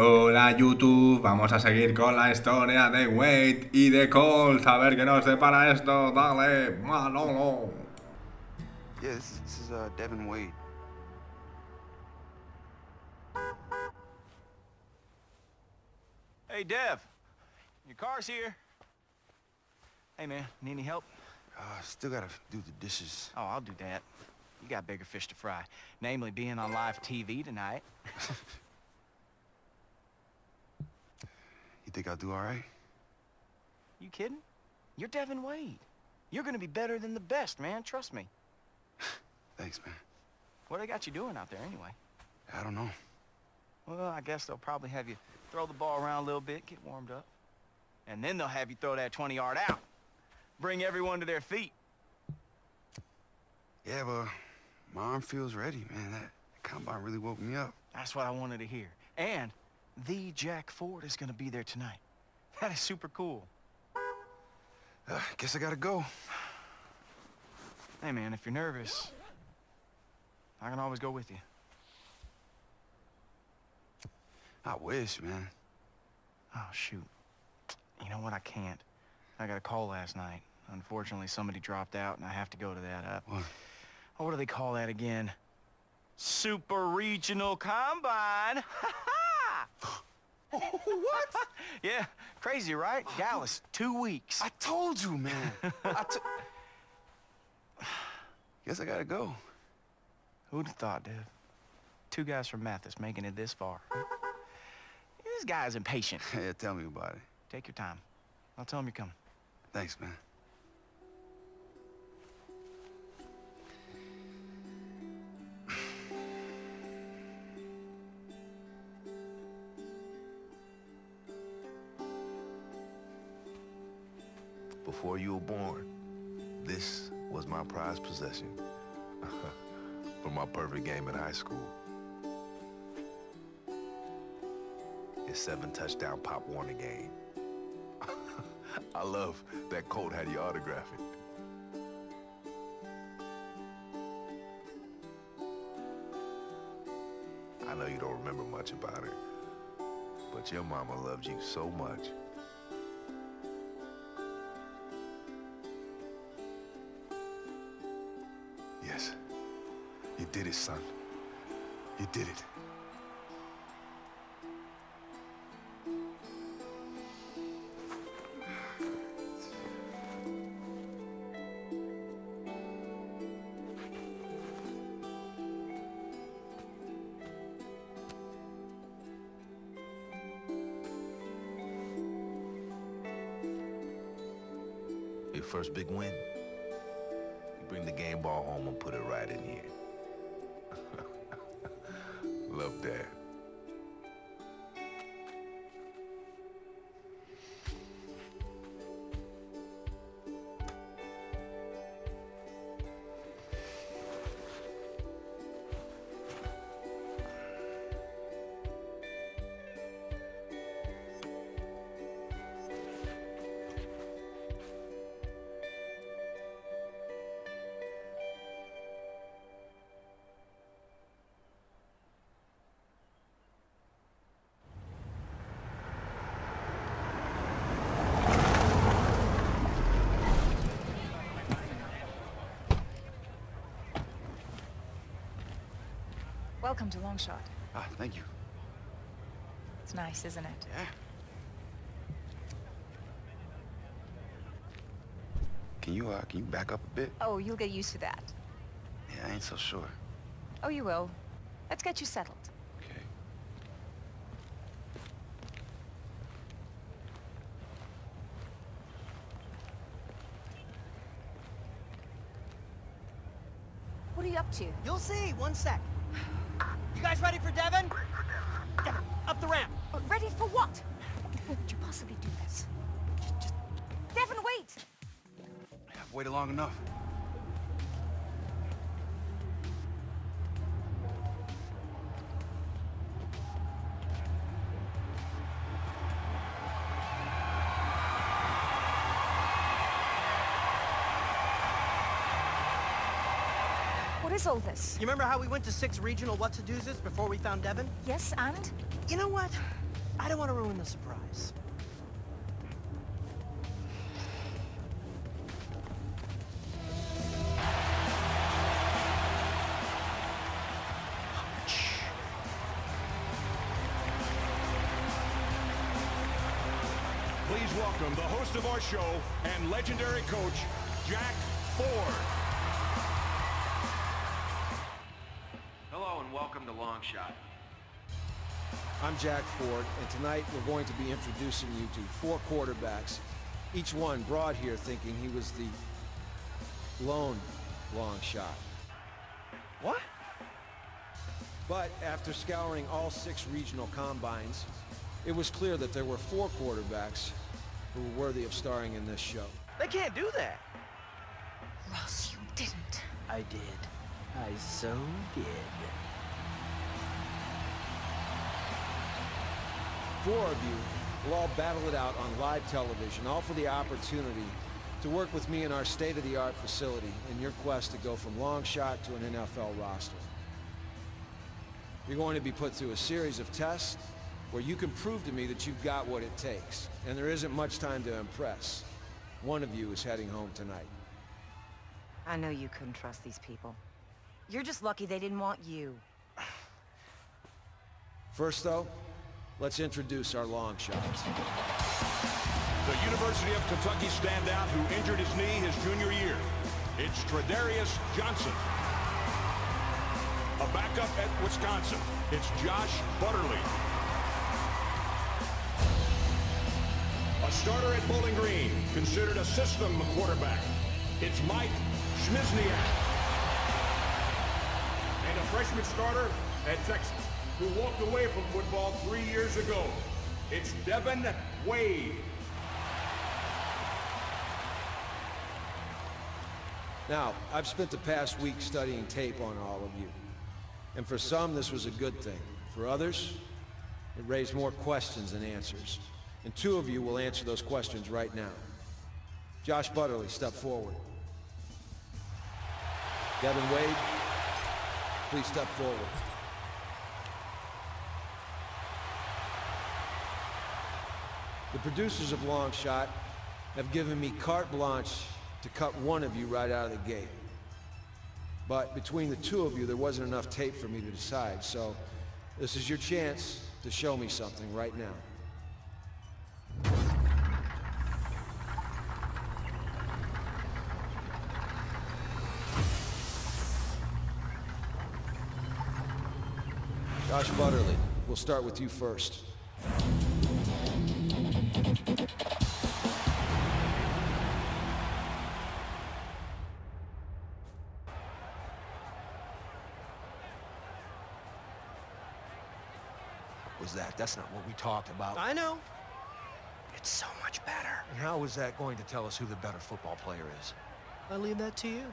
Hola YouTube, vamos a seguir con la historia de Wade y de Colt, a ver qué nos depara esto, dale, Manolo. Yeah, this is Devin Wade. Hey, Dev. Your car's here. Hey, man, need any help? Still gotta do the dishes. Oh, I'll do that. You got bigger fish to fry. Namely, being on live TV tonight. You think I'll do all right? You kidding? You're Devin Wade. You're gonna be better than the best, man. Trust me. Thanks, man. What they got you doing out there, anyway? I don't know. Well, I guess they'll probably have you throw the ball around a little bit, get warmed up. And then they'll have you throw that 20-yard out. Bring everyone to their feet. Yeah, but my arm feels ready, man. That combine really woke me up. That's what I wanted to hear. And the Jack Ford is gonna be there tonight. That is super cool. Guess I gotta go. Hey, man, if you're nervous, I can always go with you. I wish, man. Oh, shoot. You know what? I can't. I got a call last night. Unfortunately, somebody dropped out, and I have to go to that. What? Oh, what do they call that again? Super Regional Combine! What? Yeah, crazy, right? Dallas, 2 weeks. I told you, man. Guess I gotta go. Who'd have thought, Dev? 2 guys from Mathis making it this far. This guy's impatient. Yeah, tell me about it. Take your time. I'll tell him you're coming. Thanks, man. Before you were born, this was my prized possession. For my perfect game in high school. His 7-touchdown Pop Warner game. I love that Colt had you autograph it. I know you don't remember much about her, but your mama loved you so much. Yes, you did it, son. You did it. Your first big win. You bring the game ball home and put it right in here. Love that. Welcome to Longshot. Thank you. It's nice, isn't it? Yeah. Can you back up a bit? Oh, you'll get used to that. Yeah, I ain't so sure. Oh, you will. Let's get you settled. Okay. What are you up to? You'll see. 1 sec. You guys ready for Devin? Devin, up the ramp. Ready for what? How could you possibly do this? Just... Devin, wait! I've waited long enough. What is all this? You remember how we went to 6 regional what-to-do's before we found Devin? Yes, and? You know what? I don't want to ruin the surprise. Please welcome the host of our show and legendary coach, Jack Ford. Hello and welcome to Longshot. I'm Jack Ford, and tonight we're going to be introducing you to 4 quarterbacks, each one brought here thinking he was the lone long shot. What? But after scouring all 6 regional combines, it was clear that there were 4 quarterbacks who were worthy of starring in this show. They can't do that. Ross, you didn't. I did. I so did. 4 of you will all battle it out on live television, all for the opportunity to work with me in our state-of-the-art facility in your quest to go from long shot to an NFL roster. You're going to be put through a series of tests where you can prove to me that you've got what it takes, and there isn't much time to impress. One of you is heading home tonight. I know you couldn't trust these people. You're just lucky they didn't want you. First, though, let's introduce our long shots. The University of Kentucky standout who injured his knee his junior year. It's Tredarius Johnson. A backup at Wisconsin. It's Josh Butterly. A starter at Bowling Green, considered a system quarterback. It's Mike Schmizniak. And a freshman starter at Texas, who walked away from football 3 years ago. It's Devin Wade. Now, I've spent the past week studying tape on all of you. And for some, this was a good thing. For others, it raised more questions than answers. And 2 of you will answer those questions right now. Josh Butterly, step forward. Devin Wade, please step forward. The producers of Longshot have given me carte blanche to cut one of you right out of the gate. But between the 2 of you, there wasn't enough tape for me to decide, so this is your chance to show me something right now. Josh Butterly, we'll start with you first. Was that? That's not what we talked about. I know. It's so much better. And how is that going to tell us who the better football player is? I leave that to you.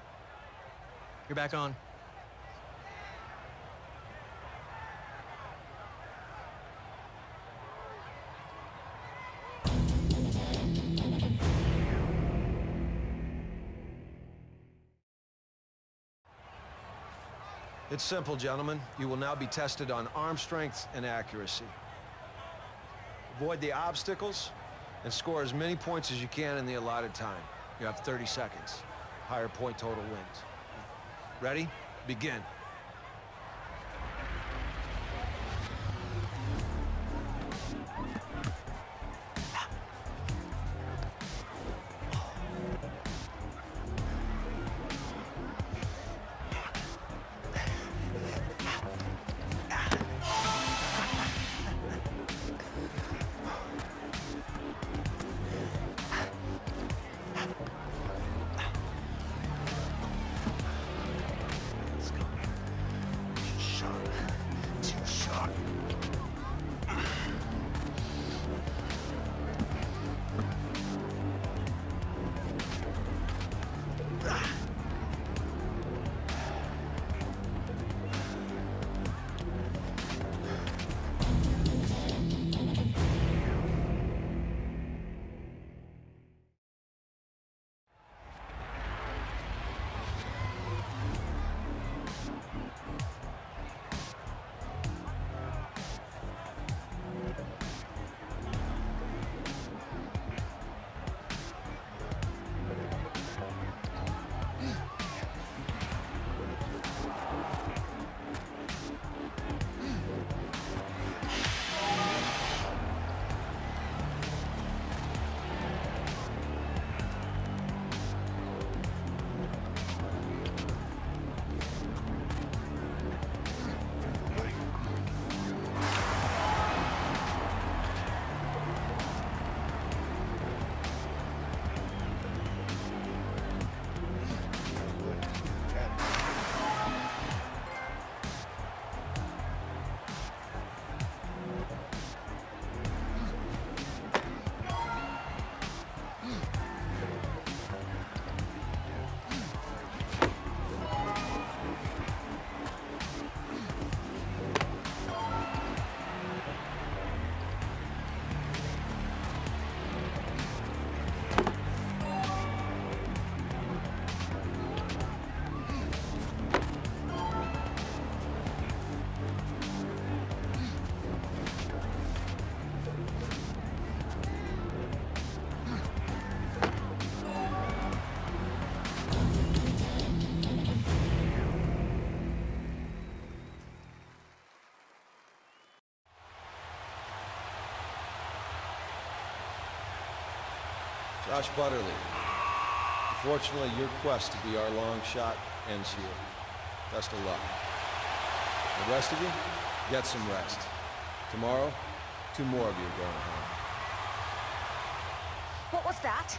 You're back on. It's simple, gentlemen. You will now be tested on arm strength and accuracy. Avoid the obstacles and score as many points as you can in the allotted time. You have 30 seconds. Higher point total wins. Ready? Begin. Josh Butterly, unfortunately, your quest to be our long shot ends here. Best of luck. The rest of you, get some rest. Tomorrow, 2 more of you are going home. What was that?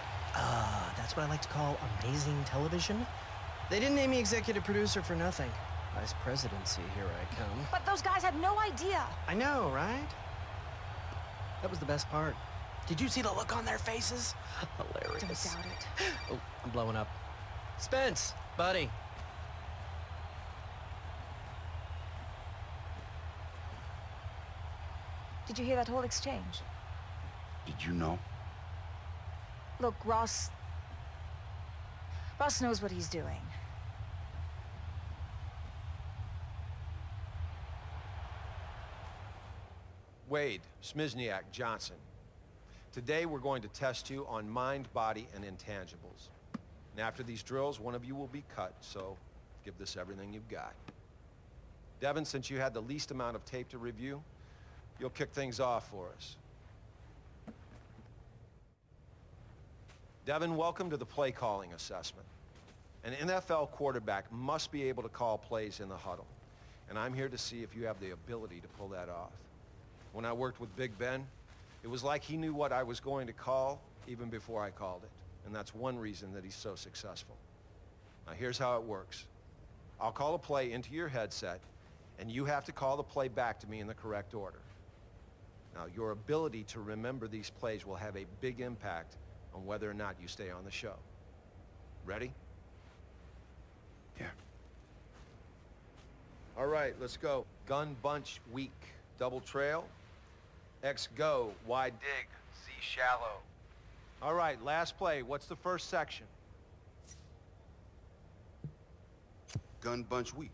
That's what I like to call amazing television. They didn't name me executive producer for nothing. Vice presidency, here I come. But those guys had no idea. I know, right? That was the best part. Did you see the look on their faces? Hilarious. Don't doubt it. Oh, I'm blowing up. Spence, buddy. Did you hear that whole exchange? Did you know? Look, Ross knows what he's doing. Wade, Smizniak, Johnson. Today we're going to test you on mind, body, and intangibles. And after these drills, one of you will be cut, so give this everything you've got. Devin, since you had the least amount of tape to review, you'll kick things off for us. Devin, welcome to the play calling assessment. An NFL quarterback must be able to call plays in the huddle, and I'm here to see if you have the ability to pull that off. When I worked with Big Ben, it was like he knew what I was going to call even before I called it, and that's one reason that he's so successful. Now here's how it works. I'll call a play into your headset, and you have to call the play back to me in the correct order. Now, your ability to remember these plays will have a big impact on whether or not you stay on the show. Ready? Yeah. All right, let's go. Gun bunch weak. Double trail. X go. Wide dig. Z shallow. All right, last play. What's the first section? Gun bunch weak.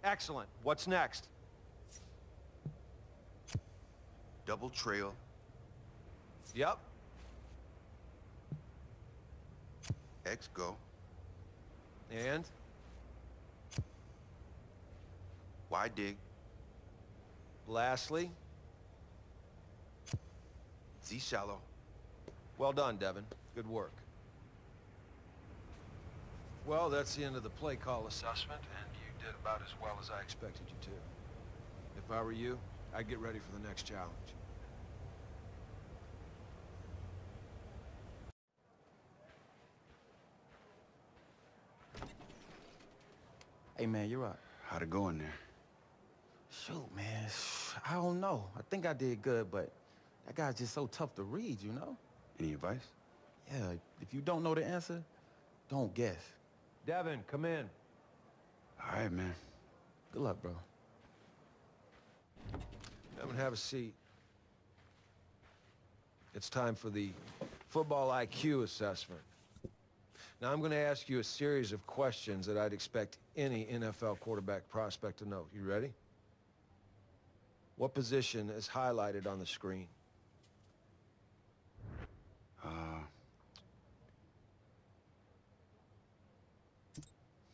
Excellent. What's next? Double trail. Yep. X go. And? Y dig. Lastly? Z shallow. Well done, Devin. Good work. Well, that's the end of the play call assessment, and you did about as well as I expected you to. If I were you, I'd get ready for the next challenge. Hey, man, you're right. How'd it go in there? Shoot, man, I don't know. I think I did good, but that guy's just so tough to read, you know? Any advice? Yeah, if you don't know the answer, don't guess. Devin, come in. All right, man. Good luck, bro. Devin, have a seat. It's time for the football IQ assessment. Now, I'm going to ask you a series of questions that I'd expect any NFL quarterback prospect to know. You ready? What position is highlighted on the screen?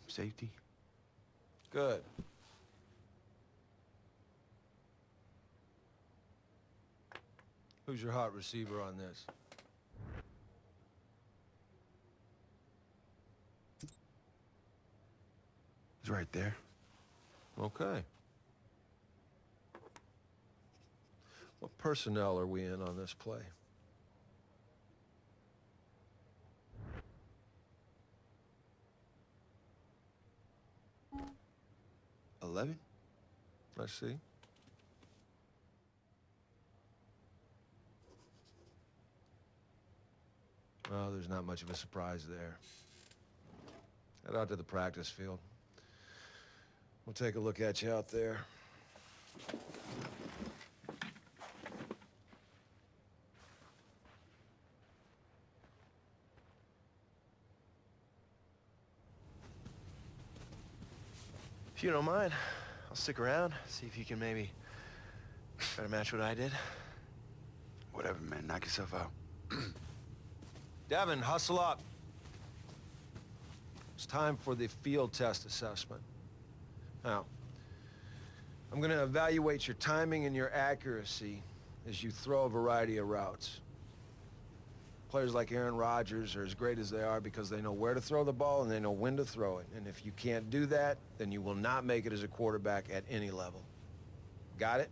Safety. Good. Who's your hot receiver on this? He's right there. Okay. What personnel are we in on this play? 11? Let's see. Well, there's not much of a surprise there. Head out to the practice field. We'll take a look at you out there. If you don't mind, I'll stick around, see if you can maybe try to match what I did. Whatever, man. Knock yourself out. Devin, hustle up. It's time for the field test assessment. Now, I'm going to evaluate your timing and your accuracy as you throw a variety of routes. Players like Aaron Rodgers are as great as they are because they know where to throw the ball and they know when to throw it. And if you can't do that, then you will not make it as a quarterback at any level. Got it?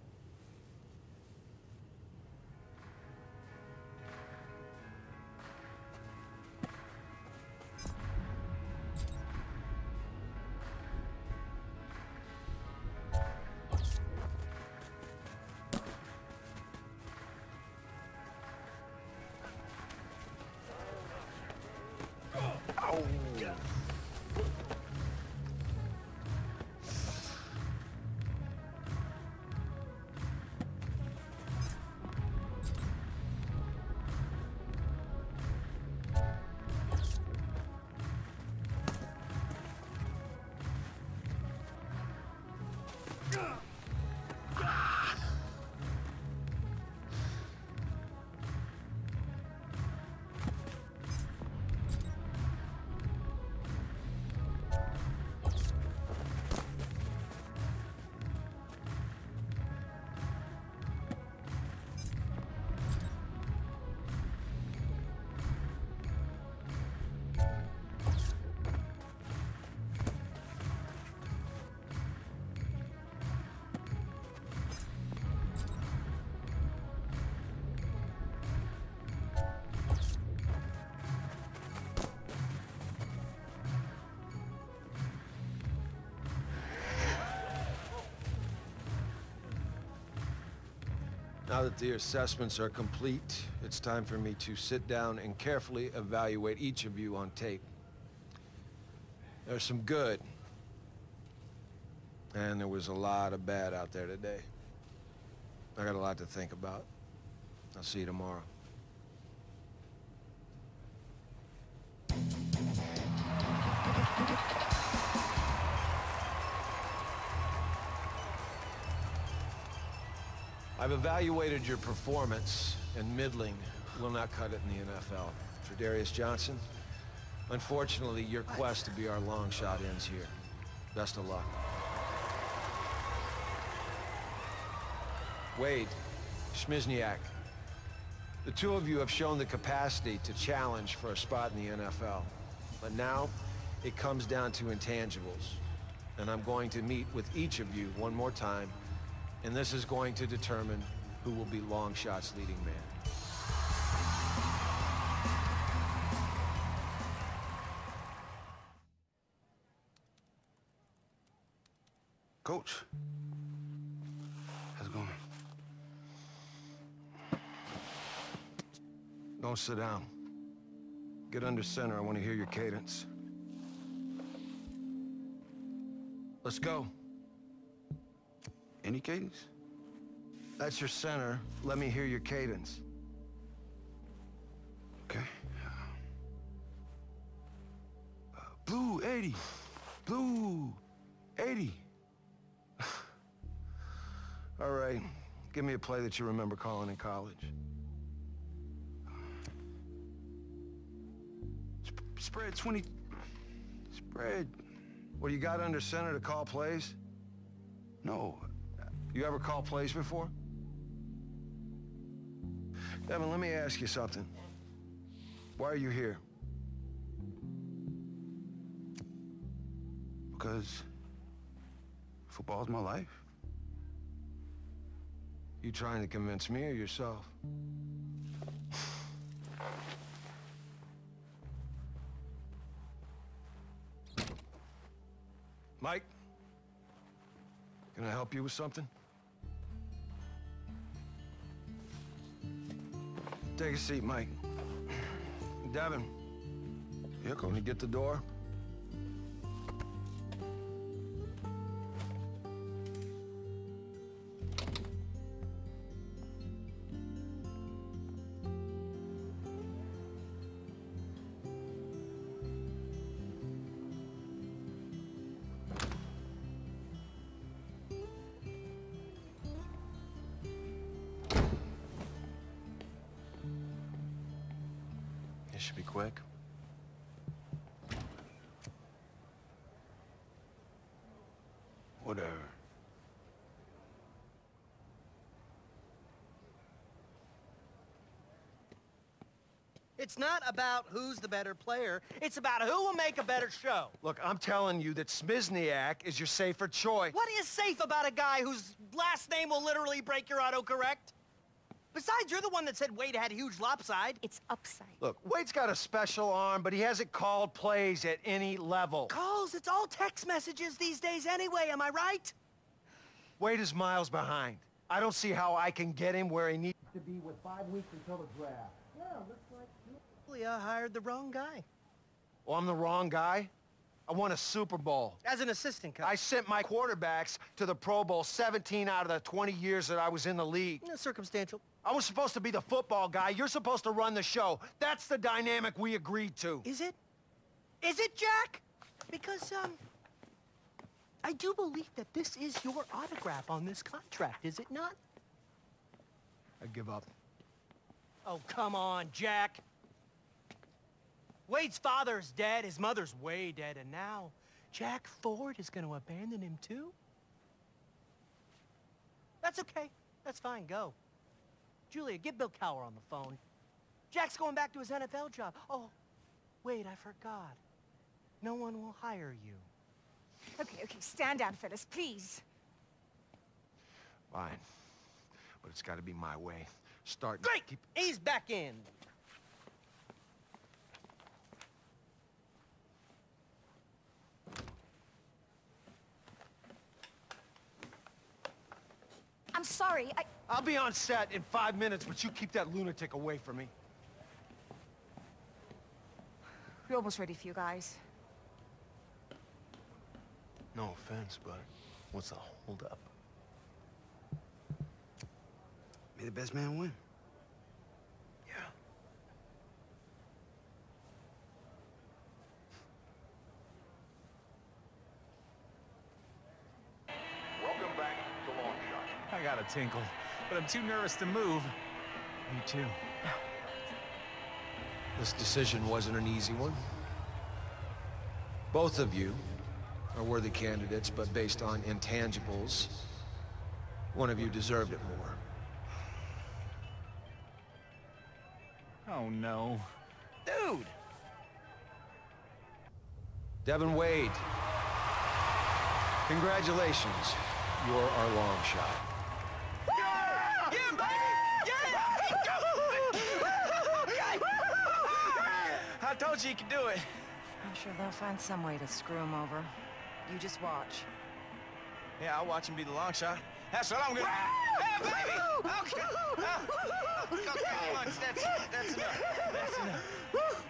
Now that the assessments are complete, it's time for me to sit down and carefully evaluate each of you on tape. There's some good, and there was a lot of bad out there today. I got a lot to think about. I'll see you tomorrow. I've evaluated your performance, and middling will not cut it in the NFL. Tredarius Johnson, unfortunately, your quest to be our long shot ends here. Best of luck. Wade, Schmizniak, the two of you have shown the capacity to challenge for a spot in the NFL. But now, it comes down to intangibles. And I'm going to meet with each of you one more time, and this is going to determine who will be Longshot's leading man. Coach, how's it going? Don't sit down. Get under center. I want to hear your cadence. Let's go. Any cadence? That's your center. Let me hear your cadence. Okay. Blue 80. Blue 80. All right. Give me a play that you remember calling in college. Spread 20. Spread. Well, you got under center to call plays? No. You ever call plays before? Devin, let me ask you something. Why are you here? Because football's my life. You trying to convince me or yourself? Mike? Can I help you with something? Take a seat, Mike. Devin. Yeah, Coach. Can you get the door? It should be quick. Whatever. It's not about who's the better player. It's about who will make a better show. Look, I'm telling you that Smizniak is your safer choice. What is safe about a guy whose last name will literally break your autocorrect? Besides, you're the one that said Wade had huge lopside. It's upside. Look, Wade's got a special arm, but he hasn't called plays at any level. Calls, it's all text messages these days anyway, am I right? Wade is miles behind. I don't see how I can get him where he needs to be with 5 weeks until the draft. Yeah, looks like Julia hired the wrong guy. Well, I'm the wrong guy? I won a Super Bowl. As an assistant coach. I sent my quarterbacks to the Pro Bowl 17 out of the 20 years that I was in the league. Circumstantial. I was supposed to be the football guy. You're supposed to run the show. That's the dynamic we agreed to. Is it? Is it, Jack? Because, I do believe that this is your autograph on this contract, is it not? I give up. Oh, come on, Jack. Wade's father's dead, his mother's way dead, and now Jack Ford is going to abandon him too? That's okay. That's fine, go. Julia, get Bill Cowher on the phone. Jack's going back to his NFL job. Oh, wait, I forgot. No one will hire you. Okay, stand down, Phyllis, please. Fine. But it's got to be my way. Start. Great! He's back in. I'm sorry, I'll be on set in 5 minutes, but you keep that lunatic away from me. We're almost ready for you guys. No offense, but what's the holdup? May the best man win. Yeah. Welcome back to Longshot. I got a tinkle, but I'm too nervous to move. Me too. This decision wasn't an easy one. Both of you are worthy candidates, but based on intangibles, one of you deserved it more. Oh, no. Dude! Devin Wade, congratulations. You're our long shot. Yeah, baby! I told you you could do it. I'm sure they'll find some way to screw him over. You just watch. Yeah, I'll watch him be the long shot. That's what I'm gonna... Hey, baby! Okay. Okay, lunch. That's enough. That's enough.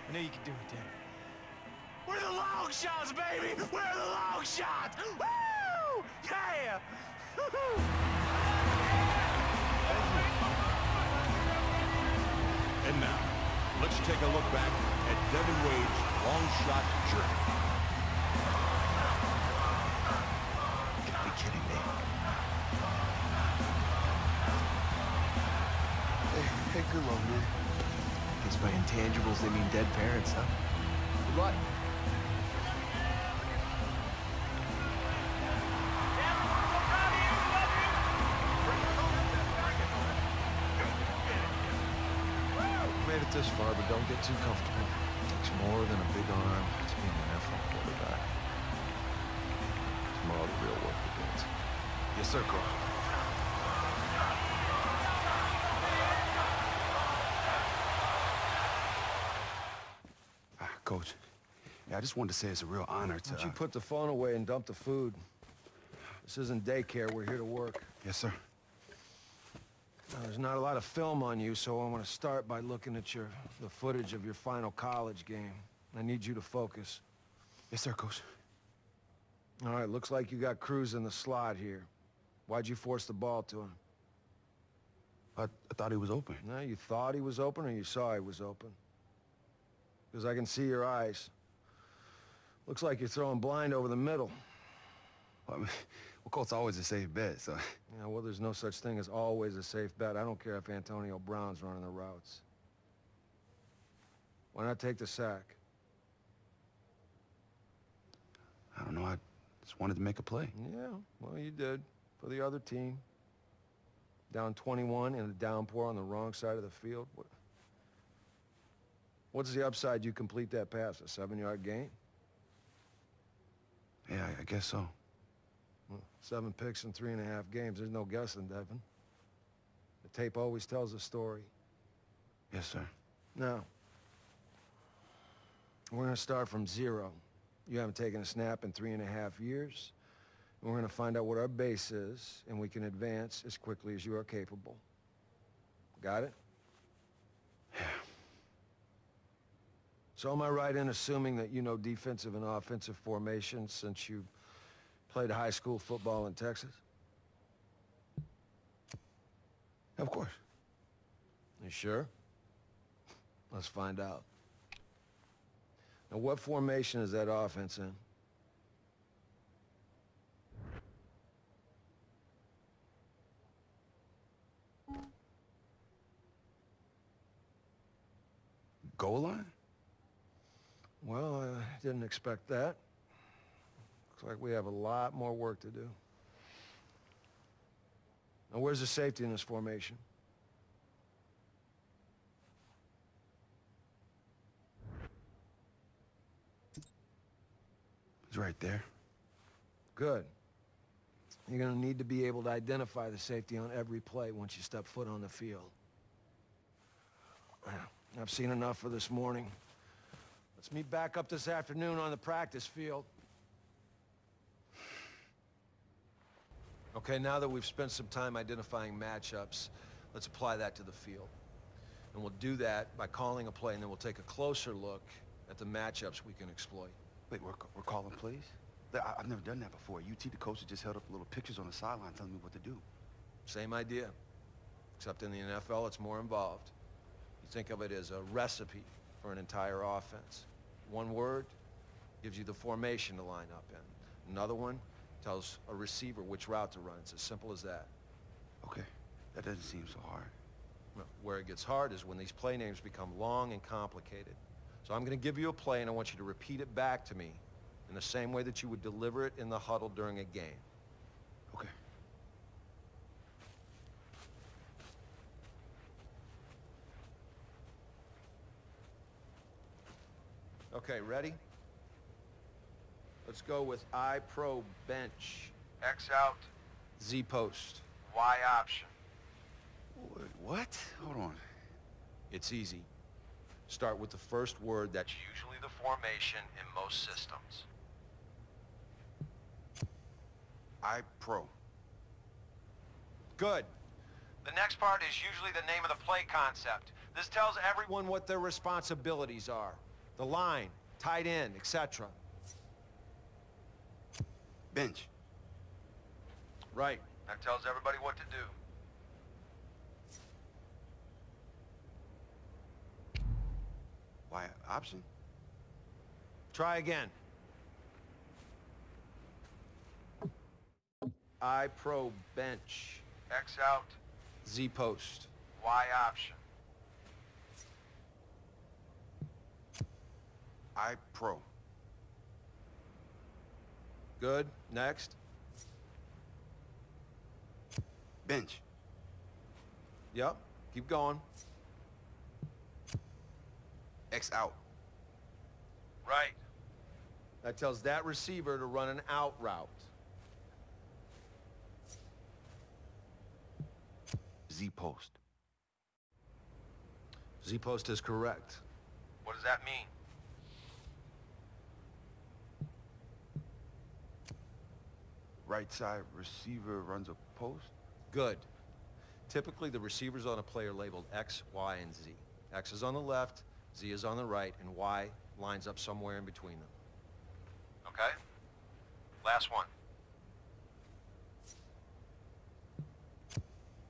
I knew you could do it, Dad. We're the long shots, baby! We're the long shots! Woo! Yeah! And now, let's take a look back at Devin Wade's long shot journey. You gotta be kidding me. Hey, good luck, man. Guess by intangibles they mean dead parents, huh? Good luck. Made it this far, but don't get too comfortable. It takes more than a big arm to be an NFL quarterback. Tomorrow the real work begins. Yes, sir, Carl. Coach, yeah, I just wanted to say it's a real honor to... Why don't you put the phone away and dump the food? This isn't daycare. We're here to work. Yes, sir. Now, there's not a lot of film on you, so I want to start by looking at the footage of your final college game. I need you to focus. Yes, sir, Coach. All right, looks like you got Cruz in the slot here. Why'd you force the ball to him? I thought he was open. No, you thought he was open or you saw he was open? Because I can see your eyes. Looks like you're throwing blind over the middle. Well, I mean, Colt's always a safe bet, so... Yeah, well, there's no such thing as always a safe bet. I don't care if Antonio Brown's running the routes. Why not take the sack? I don't know, I just wanted to make a play. Yeah, well, you did. For the other team. Down 21 in a downpour on the wrong side of the field. What's the upside you complete that pass? A 7-yard gain? Yeah, I guess so. Well, 7 picks in 3.5 games. There's no guessing, Devin. The tape always tells a story. Yes, sir. Now, we're gonna start from 0. You haven't taken a snap in 3.5 years. And we're gonna find out what our base is, and we can advance as quickly as you are capable. Got it? Yeah. So am I right in assuming that you know defensive and offensive formations since you played high school football in Texas? Of course. You sure? Let's find out. Now, what formation is that offense in? Goal line? Well, I didn't expect that. Looks like we have a lot more work to do. Now, where's the safety in this formation? He's right there. Good. You're gonna need to be able to identify the safety on every play once you step foot on the field. I've seen enough for this morning. Let's meet back up this afternoon on the practice field. Okay, now that we've spent some time identifying matchups, let's apply that to the field. And we'll do that by calling a play, and then we'll take a closer look at the matchups we can exploit. Wait, we're calling plays? I've never done that before. UT, the coach just held up little pictures on the sideline telling me what to do. Same idea, except in the NFL, it's more involved. You think of it as a recipe for an entire offense. One word gives you the formation to line up in. Another one tells a receiver which route to run. It's as simple as that. Okay, that doesn't seem so hard. Well, where it gets hard is when these play names become long and complicated. So I'm going to give you a play, and I want you to repeat it back to me in the same way that you would deliver it in the huddle during a game. Okay. Okay, ready? Let's go with I pro bench. X out, Z post. Y option. Wait, what? Hold on. It's easy. Start with the first word that's usually the formation in most systems. I pro. Good. The next part is usually the name of the play concept. This tells everyone what their responsibilities are. The line, tight end, etc. Bench. Right. That tells everybody what to do. Y option. Try again. I pro bench. X out, Z post. Y option. I pro. Good. Next. Bench. Yep. Keep going. X out. Right. That tells that receiver to run an out route. Z post. Z post is correct. What does that mean? Right side receiver runs a post. Good. Typically, the receivers on a play are labeled X, Y, and Z. X is on the left, Z is on the right, and Y lines up somewhere in between them. Okay? Last one.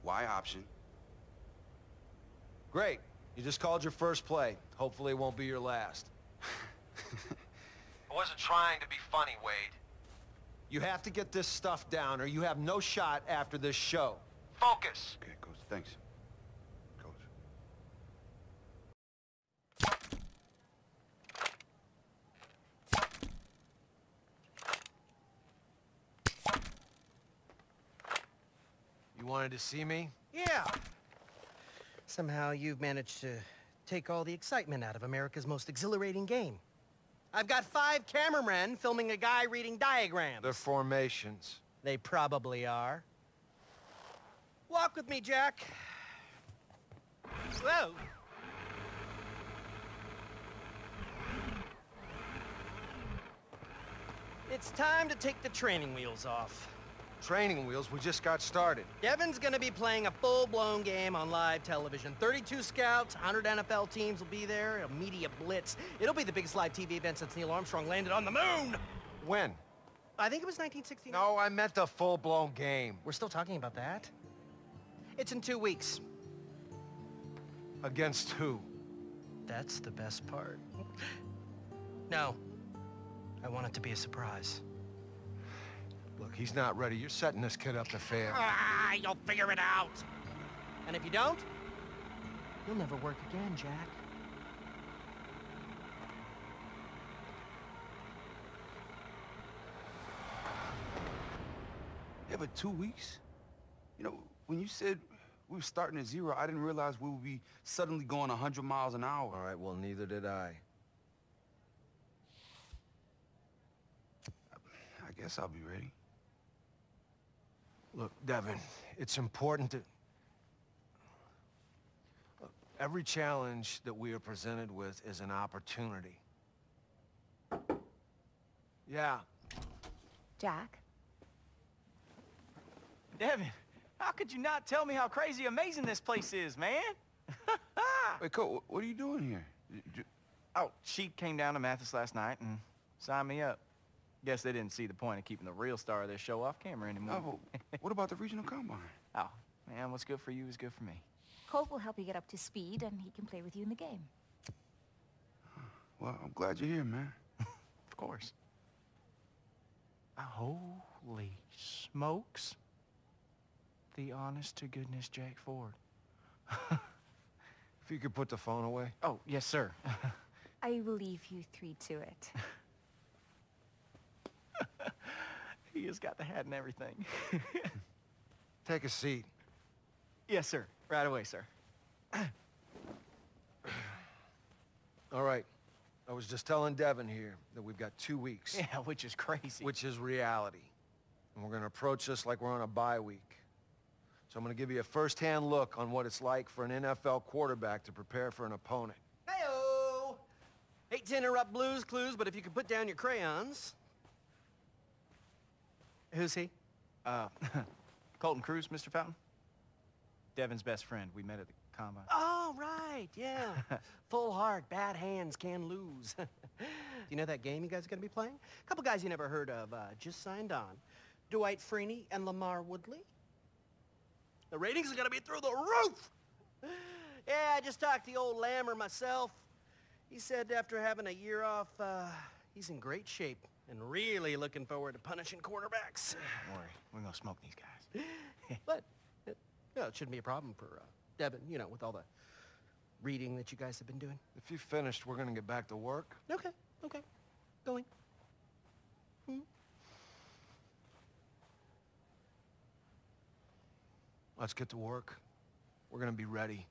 Y option. Great. You just called your first play. Hopefully it won't be your last. I wasn't trying to be funny, Wade. You have to get this stuff down or you have no shot after this show. Focus! Okay, Coach, thanks. Coach. You wanted to see me? Yeah. Somehow you've managed to take all the excitement out of America's most exhilarating game. I've got 5 cameramen filming a guy reading diagrams. They're formations. They probably are. Walk with me, Jack. Whoa. It's time to take the training wheels off. Training wheels? We just got started. Devin's gonna be playing a full-blown game on live television. 32 scouts, 100 NFL teams will be there, a media blitz. It'll be the biggest live TV event since Neil Armstrong landed on the moon! When? I think it was 1969. No, I meant the full-blown game. We're still talking about that? It's in 2 weeks. Against who? That's the best part. No. I want it to be a surprise. Look, he's not ready. You're setting this kid up to fail. Ah, you'll figure it out! And if you don't, you'll never work again, Jack. Yeah, but 2 weeks? You know, when you said we were starting at 0, I didn't realize we would be suddenly going 100 miles an hour. All right, well, neither did I. I guess I'll be ready. Look, Devin, it's important to... Look, every challenge that we are presented with is an opportunity. Yeah. Jack? Devin, how could you not tell me how crazy amazing this place is, man? Wait, Cole, what are you doing here? Oh, she came down to Mathis last night and signed me up. Guess they didn't see the point of keeping the real star of their show off camera anymore. No, but what about the regional combine? Oh, man, what's good for you is good for me. Colt will help you get up to speed, and he can play with you in the game. Well, I'm glad you're here, man. Of course. Holy smokes. The honest-to-goodness Jack Ford. If you could put the phone away. Oh, yes, sir. I will leave you 3 to it. He has got the hat and everything. Take a seat. Yes, sir. Right away, sir. All right. I was just telling Devin here that we've got 2 weeks. Yeah, which is crazy. Which is reality. And we're going to approach this like we're on a bye week. So I'm going to give you a first-hand look on what it's like for an NFL quarterback to prepare for an opponent. Hey-o! Hate to interrupt Blue's Clues, but if you could put down your crayons... Who's he? Colton Cruz, Mr. Fountain. Devin's best friend. We met at the combine. Oh, right, yeah. Full heart, bad hands, can lose. You know that game you guys are going to be playing? A couple guys you never heard of just signed on. Dwight Freeney and Lamar Woodley. The ratings are going to be through the roof! Yeah, I just talked to the old Lammer myself. He said after having a year off, he's in great shape. And really looking forward to punishing quarterbacks. Don't worry, we're gonna smoke these guys. But, it shouldn't be a problem for Devin, you know, with all the reading that you guys have been doing. If you've finished, we're gonna get back to work. Okay. Going. Let's get to work. We're gonna be ready.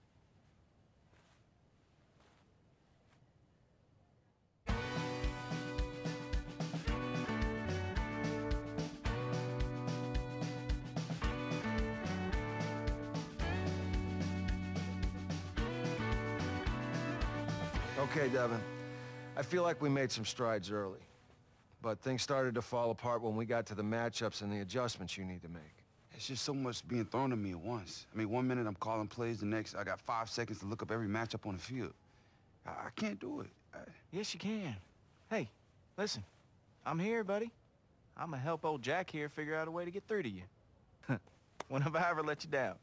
Okay, Devin. I feel like we made some strides early. But things started to fall apart when we got to the matchups and the adjustments you need to make. It's just so much being thrown at me at once. I mean, 1 minute I'm calling plays, the next I got 5 seconds to look up every matchup on the field. I can't do it. Yes, you can. Hey, listen. I'm here, buddy. I'm gonna help old Jack here figure out a way to get through to you. When have I ever let you down?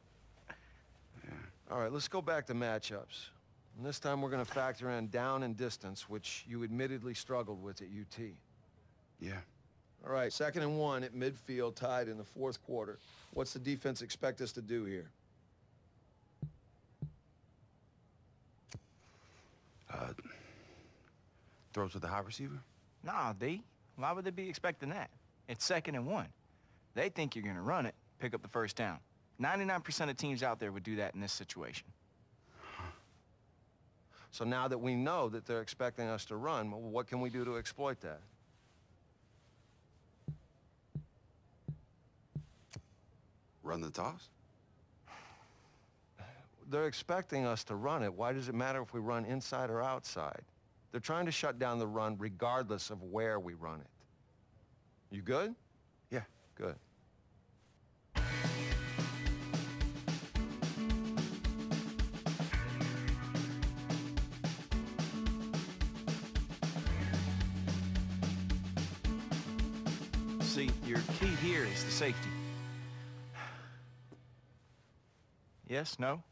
Yeah. All right, let's go back to matchups. And this time we're going to factor in down and distance, which you admittedly struggled with at UT. Yeah. All right, 2nd and 1 at midfield, tied in the 4th quarter. What's the defense expect us to do here? Throw to the high receiver? Nah, D. Why would they be expecting that? It's 2nd and 1. They think you're gonna run it, pick up the first down. 99% of teams out there would do that in this situation. So now that we know that they're expecting us to run, well, what can we do to exploit that? Run the toss? They're expecting us to run it. Why does it matter if we run inside or outside? They're trying to shut down the run regardless of where we run it. You good? Yeah. Good. See, your key here is the safety. Yes? No?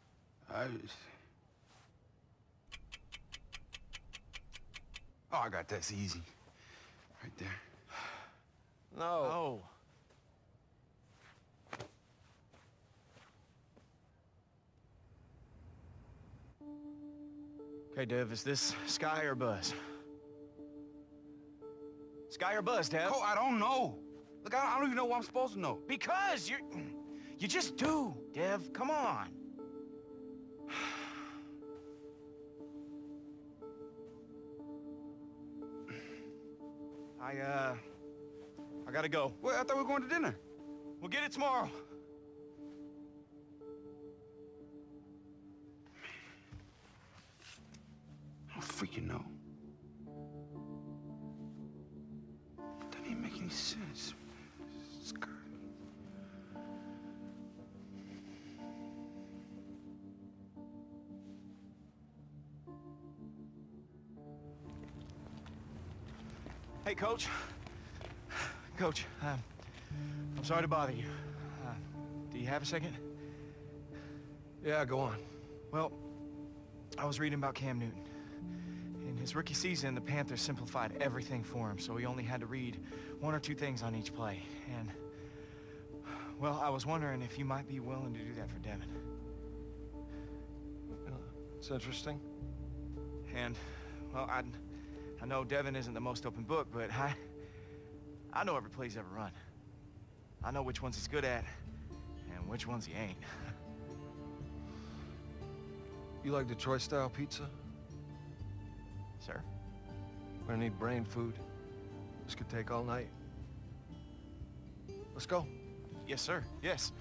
Oh, I got that's easy. Right there. No. Oh. Okay, Dev, is this Sky or Buzz? Sky or Buzz, Dev? Oh, I don't know. Look, I don't even know what I'm supposed to know. Because you just do, Dev. Come on. I gotta go. Well, I thought we were going to dinner. We'll get it tomorrow. I don't freaking know. Doesn't even make any sense. Skirt. Hey, Coach. Coach, I'm sorry to bother you. Do you have a second? Yeah, go on. Well, I was reading about Cam Newton. In his rookie season, the Panthers simplified everything for him, so he only had to read 1 or 2 things on each play. And, well, I was wondering if you might be willing to do that for Devin. It's interesting. And, well, I know Devin isn't the most open book, but I know every play he's ever run. I know which ones he's good at and which ones he ain't. You like Detroit-style pizza? Sir? We're gonna need brain food. This could take all night. Let's go. Yes, sir. Yes.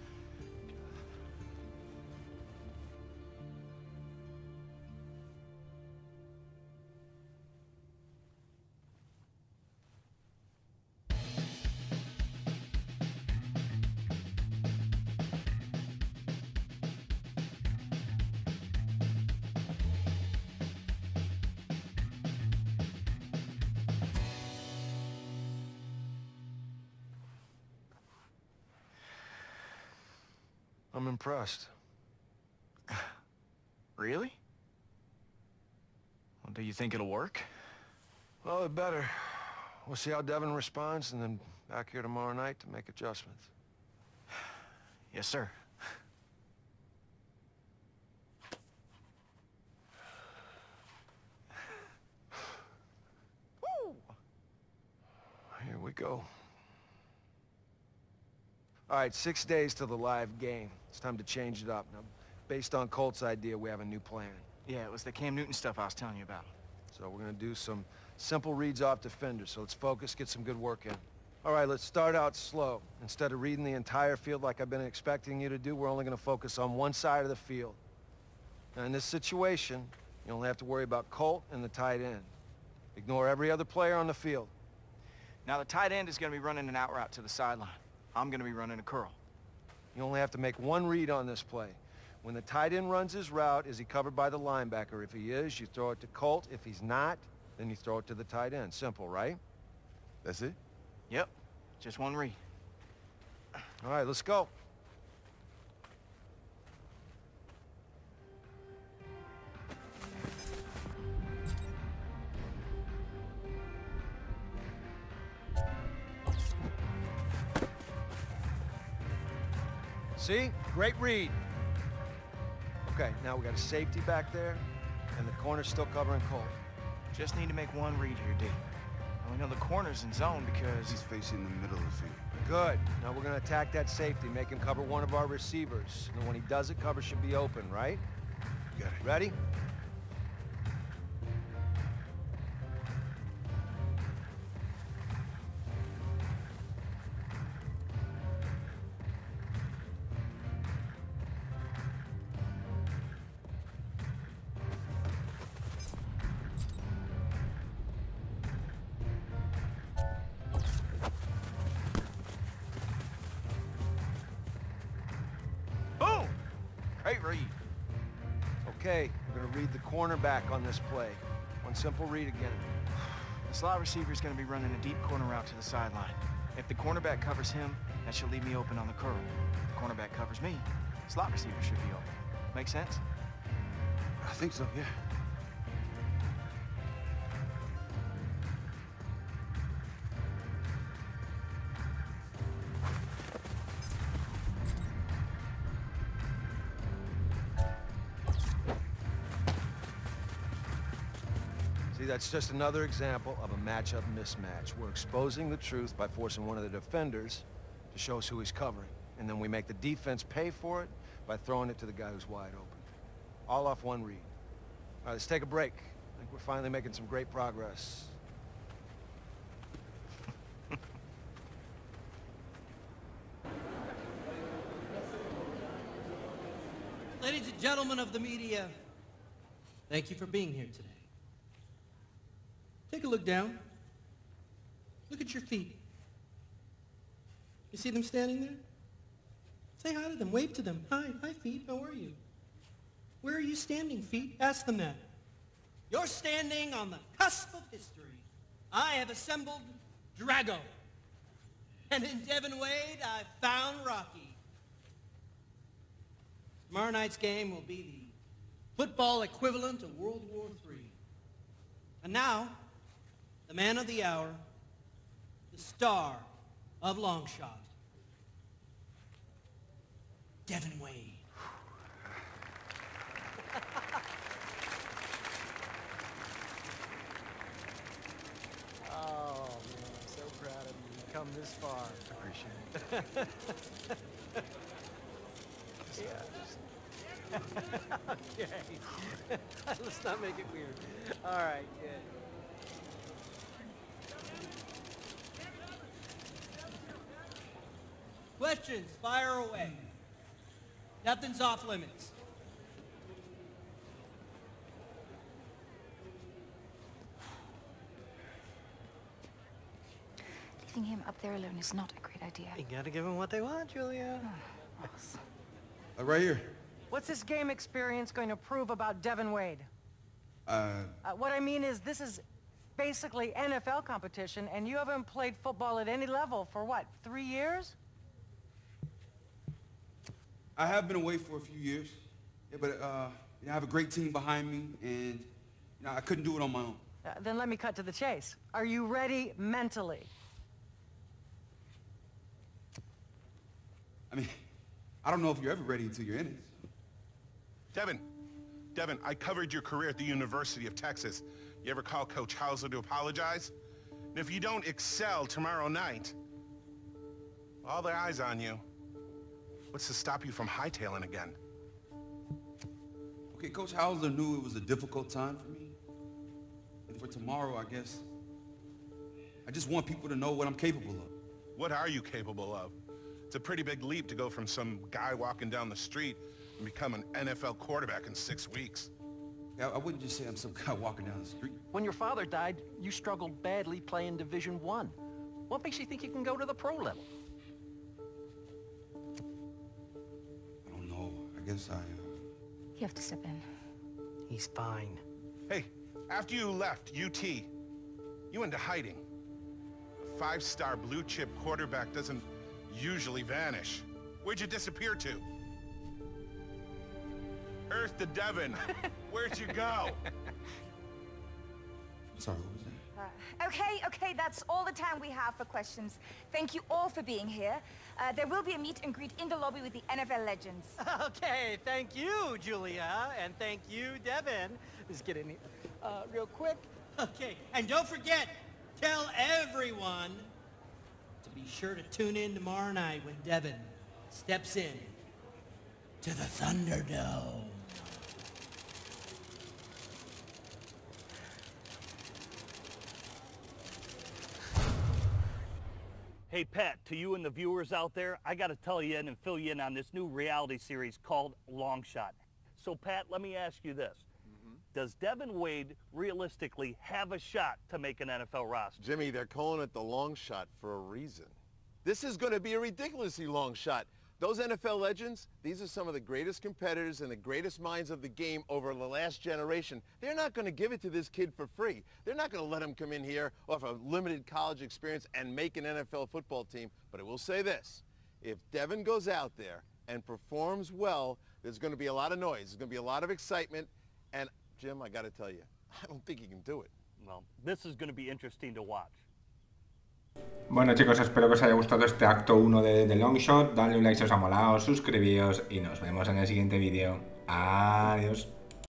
I'm impressed. Really? Well, do you think it'll work? Well, it better. We'll see how Devin responds, and then back here tomorrow night to make adjustments. Yes, sir. Woo! Here we go. All right, 6 days till the live game. It's time to change it up. Now, based on Colt's idea, we have a new plan. Yeah, it was the Cam Newton stuff I was telling you about. So we're gonna do some simple reads off defenders. So let's focus, get some good work in. All right, let's start out slow. Instead of reading the entire field like I've been expecting you to do, we're only gonna focus on one side of the field. Now, in this situation, you only have to worry about Colt and the tight end. Ignore every other player on the field. Now, the tight end is gonna be running an out route to the sideline. I'm gonna be running a curl. You only have to make one read on this play. When the tight end runs his route, is he covered by the linebacker? If he is, you throw it to Colt. If he's not, then you throw it to the tight end. Simple, right? That's it? Yep, just one read. All right, let's go. See? Great read. Okay, now we got a safety back there, and the corner's still covering Colt. Just need to make one read here, D. We know the corner's in zone because he's facing the middle of the field. Good. Now we're gonna attack that safety, make him cover one of our receivers. And when he does it, cover should be open, right? You got it. Ready? Okay, we're gonna read the cornerback on this play. One simple read again. The slot receiver's gonna be running a deep corner route to the sideline. If the cornerback covers him, that should leave me open on the curl. If the cornerback covers me, slot receiver should be open. Make sense? I think so, yeah. See, that's just another example of a matchup mismatch. We're exposing the truth by forcing one of the defenders to show us who he's covering. And then we make the defense pay for it by throwing it to the guy who's wide open. All off one read. All right, let's take a break. I think we're finally making some great progress. Ladies and gentlemen of the media, thank you for being here today. Take a look down. Look at your feet. You see them standing there? Say hi to them, wave to them. Hi, feet, how are you? Where are you standing, feet? Ask them that. You're standing on the cusp of history. I have assembled Drago. And in Devin Wade, I found Rocky. Tomorrow night's game will be the football equivalent of World War III. And now, the man of the hour, the star of Longshot, Devin Wade. Oh, man, I'm so proud of you. You've come this far. Appreciate it. Yeah. Okay. Let's not make it weird. All right, good. Questions, fire away. Nothing's off limits. Leaving him up there alone is not a great idea. You gotta give them what they want, Julia. Ross. Right here. What's this game experience going to prove about Devin Wade? What I mean is, this is basically NFL competition, and you haven't played football at any level for what, 3 years? I have been away for a few years, yeah, but you know, I have a great team behind me, and you know, I couldn't do it on my own. Then let me cut to the chase. Are you ready mentally? I mean, I don't know if you're ever ready until you're in it. Devin, I covered your career at the University of Texas. You ever call Coach Hauser to apologize? And if you don't excel tomorrow night, all their eyes on you. What's to stop you from hightailing again? Okay, Coach Hauser knew it was a difficult time for me. And for tomorrow, I guess, I just want people to know what I'm capable of. What are you capable of? It's a pretty big leap to go from some guy walking down the street and become an NFL quarterback in 6 weeks. Yeah, I wouldn't just say I'm some guy walking down the street. When your father died, you struggled badly playing Division I. What makes you think you can go to the pro level? I don't know. I guess You have to step in. He's fine. Hey, after you left UT, you went into hiding. A 5-star blue-chip quarterback doesn't usually vanish. Where'd you disappear to? Earth to Devin. Where'd you go? Sorry, what was that? Okay, that's all the time we have for questions. Thank you all for being here. There will be a meet and greet in the lobby with the NFL legends. Okay, thank you, Julia, and thank you, Devin. Let's get in here real quick. Okay, and don't forget, tell everyone to be sure to tune in tomorrow night when Devin steps in to the Thunderdome. Hey, Pat, to you and the viewers out there, I got to tell you and fill you in on this new reality series called Longshot. So, Pat, let me ask you this. Does Devin Wade realistically have a shot to make an NFL roster? Jimmy, they're calling it the long shot for a reason. This is going to be a ridiculously long shot. Those NFL legends, these are some of the greatest competitors and the greatest minds of the game over the last generation. They're not going to give it to this kid for free. They're not going to let him come in here off a limited college experience and make an NFL football team. But I will say this, if Devin goes out there and performs well, there's going to be a lot of noise. There's going to be a lot of excitement. And, Jim, I got to tell you, I don't think he can do it. Well, this is going to be interesting to watch. Bueno, chicos, espero que os haya gustado este acto 1 de Longshot. Dadle un like si os ha molado, suscribíos y nos vemos en el siguiente vídeo. Adiós.